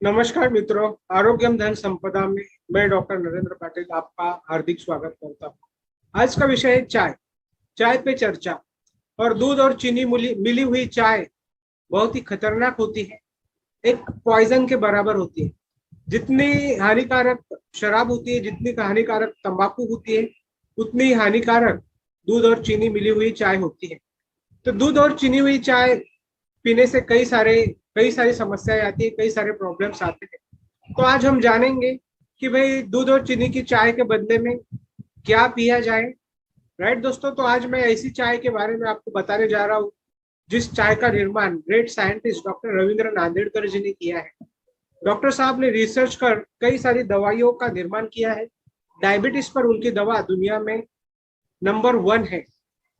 नमस्कार मित्रों, आरोग्यम धन संपदा में मैं डॉक्टर नरेंद्र पाटिल आपका हार्दिक स्वागत करता हूँ। आज का विषय है चाय। चाय पे चर्चा। और दूध और चीनी मिली हुई चाय बहुत ही खतरनाक होती है, एक पॉइजन के बराबर होती है। जितनी हानिकारक शराब होती है, जितनी हानिकारक तंबाकू होती है, उतनी ही हानिकारक दूध और चीनी मिली हुई चाय होती है। तो दूध और चीनी हुई चाय पीने से कई सारी समस्याएं आती है, कई सारे प्रॉब्लम्स आते हैं। तो आज हम जानेंगे कि भाई दूध और चीनी की चाय के बदले में क्या पिया जाए। राइट दोस्तों, तो आज मैं ऐसी चाय के बारे में आपको बताने जा रहा हूँ जिस चाय का निर्माण great scientist doctor Ravindra Nandedkar ji ने किया है। डॉक्टर साहब ने रिसर्च कर कई सारी दवाइयों का निर्माण किया है। डायबिटीज पर उनकी दवा दुनिया में नंबर 1 है।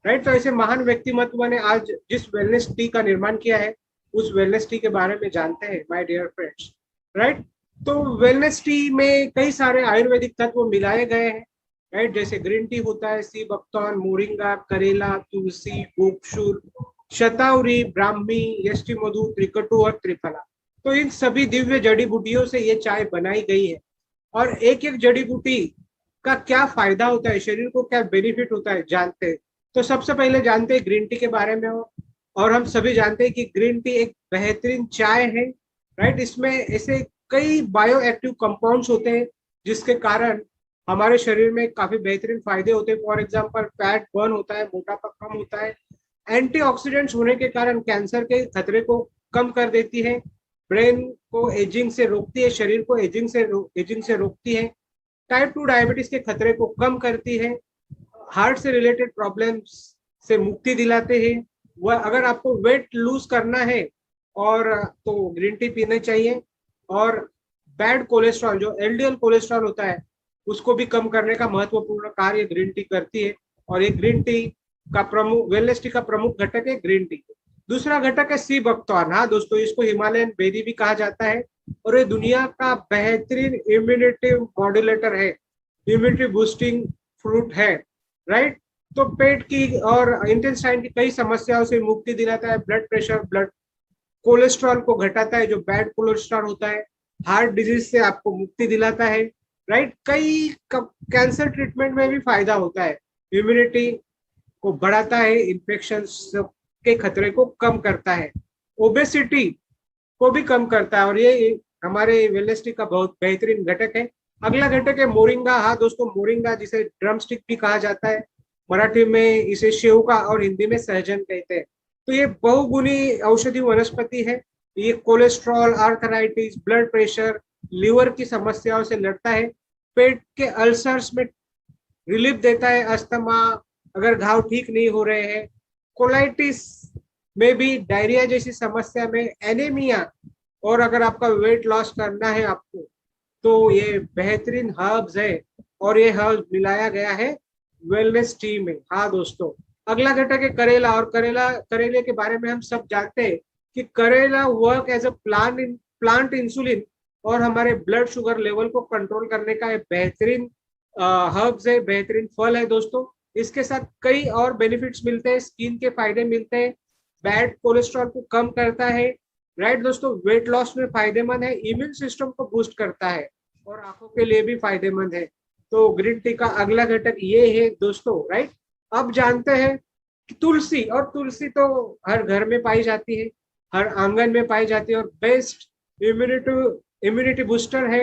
राइट, तो ऐसे महान व्यक्तिमत्व ने आज जिस वेलनेस टी का निर्माण किया है, उस वेलनेस टी के बारे में जानते हैं माय डियर फ्रेंड्स। राइट, तो वेलनेस टी में कई सारे आयुर्वेदिक तत्व मिलाए गए हैं। राइट, जैसे ग्रीन टी होता है, सी बकथॉर्न, मोरिंगा, करेला, तुलसी, गोक्षुर, शतावरी, ब्राह्मी, यष्टि मधु, त्रिकटु और त्रिफला। तो इन सभी दिव्य जड़ी बूटियों से ये चाय बनाई गई है। और एक एक जड़ी बूटी का क्या फायदा होता है, शरीर को क्या बेनिफिट होता है, जानते हैं। तो सबसे पहले जानते हैं ग्रीन टी के बारे में। और हम सभी जानते हैं कि ग्रीन टी एक बेहतरीन चाय है। राइट, इसमें ऐसे कई बायो एक्टिव कंपाउंड्स होते हैं जिसके कारण हमारे शरीर में काफी बेहतरीन फायदे होते हैं। फॉर एग्जांपल, फैट बर्न होता है, मोटापा कम होता है। एंटीऑक्सीडेंट्स होने के कारण कैंसर के खतरे को कम कर देती है। ब्रेन को एजिंग से रोकती है, शरीर को एजिंग से रोकती है। टाइप 2 डायबिटीज के खतरे को कम करती है। हार्ट से रिलेटेड प्रॉब्लम्स से मुक्ति दिलाते हैं। वह अगर आपको वेट लूज करना है और तो ग्रीन टी पीना चाहिए। और बैड कोलेस्ट्रॉल, जो एलडीएल कोलेस्ट्रॉल होता है, उसको भी कम करने का महत्वपूर्ण कार्य ग्रीन टी करती है। और ये ग्रीन टी का प्रमुख वेलनेस टी का प्रमुख घटक है ग्रीन टी। दूसरा घटक है सी बकथॉर्न। हाँ दोस्तों, इसको हिमालयन बेरी भी कहा जाता है। और ये दुनिया का बेहतरीन इम्यूनिटी मॉड्यूलेटर है, इम्यूनिटी बूस्टिंग फ्रूट है। राइट, तो पेट की और इंटेस्टाइन की कई समस्याओं से मुक्ति दिलाता है। ब्लड प्रेशर, ब्लड कोलेस्ट्रॉल को घटाता है, जो बैड कोलेस्ट्रॉल होता है। हार्ट डिजीज से आपको मुक्ति दिलाता है। राइट, कई कैंसर ट्रीटमेंट में भी फायदा होता है। इम्यूनिटी को बढ़ाता है, इन्फेक्शन के खतरे को कम करता है, ओबेसिटी को भी कम करता है। और ये हमारे वेलनेस टी का बहुत बेहतरीन घटक है। अगला घटक है मोरिंगा। हाँ दोस्तों, मोरिंगा जिसे ड्रम स्टिक भी कहा जाता है, मराठी में इसे शेवका और हिंदी में सहजन कहते हैं। तो ये बहुगुणी औषधि वनस्पति है। ये cholesterol, arthritis, blood pressure, liver की समस्याओं से लड़ता है। पेट के अल्सर्स में रिलीफ देता है। अस्थमा, अगर घाव ठीक नहीं हो रहे हैं, कोलाइटिस में भी, डायरिया जैसी समस्या में, एनीमिया, और अगर आपका वेट लॉस करना है आपको, तो ये बेहतरीन हर्ब्स है। और ये हर्ब्स मिलाया गया है वेलनेस टी में। हाँ दोस्तों, अगला घटक है करेला। और करेले के बारे में हम सब जानते हैं कि karela work as a plant insulin और हमारे ब्लड शुगर लेवल को कंट्रोल करने का एक बेहतरीन हर्ब्स है, बेहतरीन फल है दोस्तों। इसके साथ कई और बेनिफिट्स मिलते हैं, स्किन के फायदे मिलते हैं, बैड कोलेस्ट्रॉल को कम करता है। राइट दोस्तों, वेट लॉस में फायदेमंद है, इम्यून सिस्टम को बूस्ट करता है और आंखों के लिए भी फायदेमंद है। तो ग्रीन टी का अगला घटक ये है दोस्तों। राइट, अब जानते हैं कि तुलसी। और तुलसी तो हर घर में पाई जाती है, हर आंगन में पाई जाती है, और बेस्ट इम्यूनिटी बूस्टर है,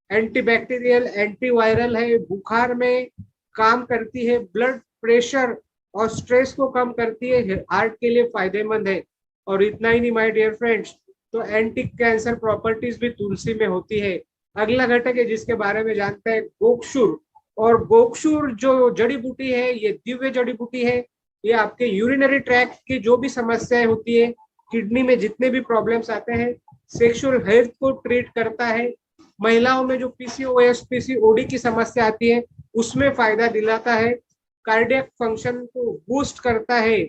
एंटीबैक्टीरियल, एंटीवायरल है, बुखार में काम करती है, ब्लड प्रेशर और स्ट्रेस को कम करती है, हार्ट के लिए फायदेमंद है। और इतना ही नहीं माय डियर फ्रेंड्स, तो एंटी कैंसर प्रॉपर्टीज भी तुलसी में होती है। अगला घटक है जिसके बारे में जानते हैं, गोक्षुर। और गोक्षुर जो जड़ी बूटी है, ये दिव्य जड़ी बूटी है। ये आपके यूरिनरी ट्रैक्ट की जो भी समस्याएं होती है, किडनी में जितने भी प्रॉब्लम्स आते हैं, सेक्सुअल हेल्थ को ट्रीट करता है। महिलाओं में जो पीसीओएस, पीसीओडी की समस्या आती है, उसमें फायदा दिलाता है। कार्डियक फंक्शन को बूस्ट करता है।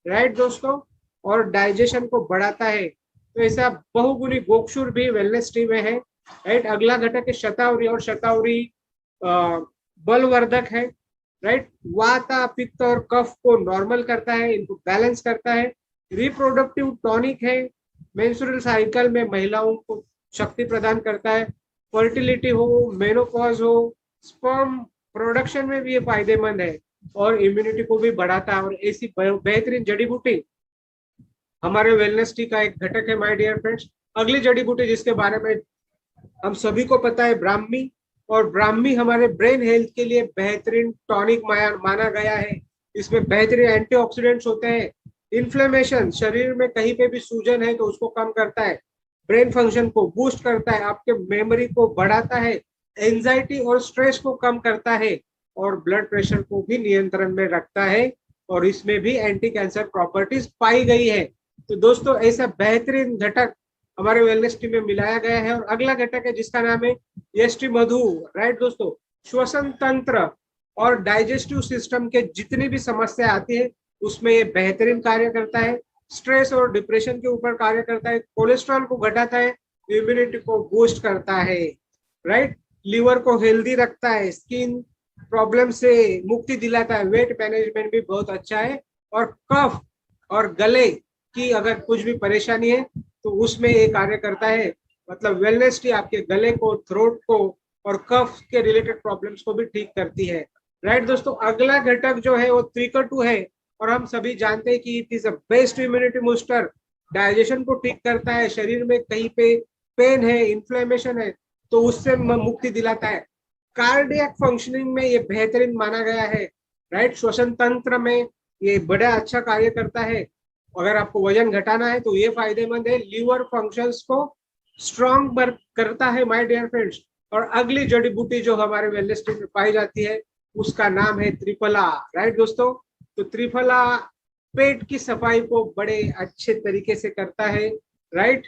राइट दोस्तों, और डाइजेशन को बढ़ाता है। तो ऐसा बहुगुणी गोक्षुर भी वेलनेस टी में है। राइट, अगला घटक है शतावरी। और शतावरी बलवर्धक है। राइट, वाता, पित्त और कफ को नॉर्मल करता है, इनको बैलेंस करता है। रिप्रोडक्टिव टॉनिक है, मेंस्ट्रुअल साइकिल में महिलाओं को शक्ति प्रदान करता है, फर्टिलिटी हो, मेनोपॉज हो, स्पर्म प्रोडक्शन में भी ये फायदेमंद है और इम्यूनिटी को भी बढ़ाता है। और ऐसी बेहतरीन जड़ी बूटी हमारे वेलनेस टी का एक घटक है माय डियर फ्रेंड्स। अगली जड़ी बूटी जिसके बारे में हम सभी को पता है, ब्राह्मी। और ब्राह्मी हमारे ब्रेन हेल्थ के लिए बेहतरीन टॉनिक माना गया है। इसमें बेहतरीन एंटीऑक्सीडेंट्स होते हैं, इन्फ्लेमेशन, शरीर में कहीं पे भी सूजन है तो उसको कम करता है, ब्रेन फंक्शन को बूस्ट करता है, आपके मेमोरी को बढ़ाता है, एंजाइटी और स्ट्रेस को कम करता है और ब्लड प्रेशर को भी नियंत्रण में रखता है। और इसमें भी एंटी कैंसर प्रॉपर्टीज पाई गई है। तो दोस्तों ऐसा बेहतरीन घटक हमारे वेलनेस टी में मिलाया गया है। और अगला घटक है जिसका नाम है यष्टि मधु। राइट दोस्तों, श्वसन तंत्र और डाइजेस्टिव सिस्टम के जितनी भी समस्या आती है उसमें ये बेहतरीन कार्य करता है, स्ट्रेस और डिप्रेशन के ऊपर कार्य करता है, कोलेस्ट्रॉल को घटाता है, इम्यूनिटी को बूस्ट करता है, राइट, लीवर को हेल्दी रखता है, स्किन प्रॉब्लम से मुक्ति दिलाता है, वेट मैनेजमेंट भी बहुत अच्छा है। और कफ और गले की अगर कुछ भी परेशानी है तो उसमें ये कार्य करता है। मतलब वेलनेस टी आपके गले को, थ्रोट को और कफ के रिलेटेड प्रॉब्लम्स को भी ठीक करती है। राइट दोस्तों, अगला घटक जो है वो त्रिकटु है और हम सभी जानते हैं कि it is a best immunity booster. Digestion को ठीक करता है, शरीर में कहीं पे पेन है, इन्फ्लेमेशन है तो उससे मुक्ति दिलाता है। कार्डियक फंक्शनिंग में ये बेहतरीन माना गया है। राइट, श्वसन तंत्र में ये बड़ा अच्छा कार्य करता है। अगर आपको वजन घटाना है तो ये फायदेमंद है। लीवर फंक्शंस को स्ट्रॉन्ग करता है माय डियर फ्रेंड्स। और अगली जड़ी बूटी जो हमारे वेलनेस टी में पाई जाती है उसका नाम है त्रिफला। राइट दोस्तों, तो त्रिफला पेट की सफाई को बड़े अच्छे तरीके से करता है। राइट,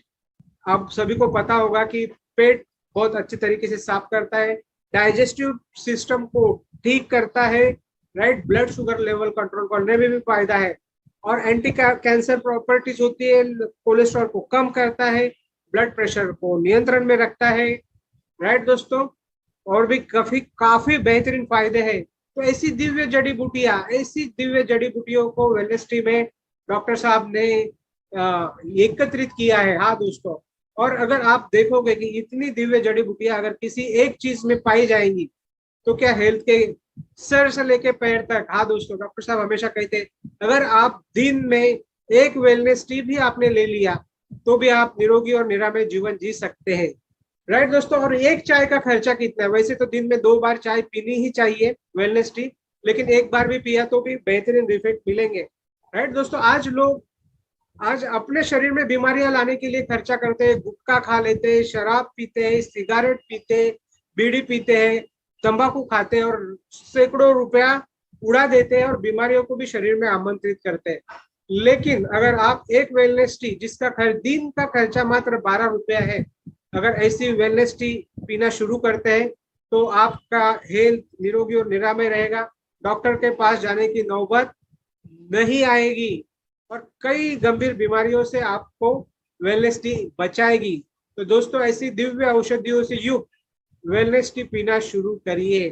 आप सभी को पता होगा कि पेट बहुत अच्छे तरीके से साफ करता है, डाइजेस्टिव सिस्टम को ठीक करता है, right, blood sugar level control करने में भी फायदा है और एंटी कैंसर प्रॉपर्टीज होती है, कोलेस्ट्रॉल को कम करता है, ब्लड प्रेशर को नियंत्रण में रखता है। राइट दोस्तों, और भी काफी बेहतरीन फायदे हैं। तो ऐसी दिव्य जड़ी बूटियां, ऐसी दिव्य जड़ी बूटियों को वेलनेस टी में डॉक्टर साहब ने एकत्रित किया है। हाँ दोस्तों, और अगर आप देखोगे कि इतनी दिव्य जड़ी बूटियां अगर किसी एक चीज में पाई जाएंगी तो क्या हेल्थ के सर से लेके पैर तक। हाँ दोस्तों, डॉक्टर साहब हमेशा कहते हैं अगर आप दिन में एक वेलनेस टी भी आपने ले लिया तो भी आप निरोगी और निरामय जीवन जी सकते हैं। राइट दोस्तों, और एक चाय का खर्चा कितना है? वैसे तो दिन में 2 बार चाय पीनी ही चाहिए वेलनेस टी, लेकिन एक बार भी पिया तो भी बेहतरीन इफेक्ट मिलेंगे। राइट दोस्तों, आज अपने शरीर में बीमारियां लाने के लिए खर्चा करते हैं, गुटखा खा लेते हैं, शराब पीते हैं, सिगारेट पीते हैं, बीड़ी पीते हैं, तंबाकू खाते हैं और सैकड़ों रुपया उड़ा देते हैं और बीमारियों को भी शरीर में आमंत्रित करते हैं। लेकिन अगर आप एक वेलनेस टी जिसका दिन का खर्चा मात्र 12 रुपया है, अगर ऐसी वेलनेस टी पीना शुरू करते हैं तो आपका हेल्थ निरोगी और निरामय रहेगा, डॉक्टर के पास जाने की नौबत नहीं आएगी और कई गंभीर बीमारियों से आपको वेलनेस टी बचाएगी। तो दोस्तों, ऐसी दिव्य औषधियों से युक्त वेलनेस टी पीना शुरू करिए।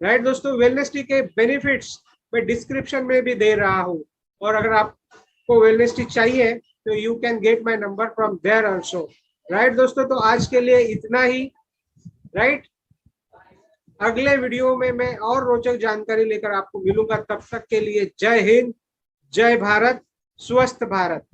राइट दोस्तों, वेलनेस टी के बेनिफिट्स मैं डिस्क्रिप्शन में भी दे रहा हूँ और अगर आपको वेलनेस टी चाहिए तो you can get my number from there also. Right दोस्तों, तो आज के लिए इतना ही। राइट, अगले वीडियो में मैं और रोचक जानकारी लेकर आपको मिलूंगा। तब तक के लिए जय हिंद, जय भारत, स्वस्थ भारत।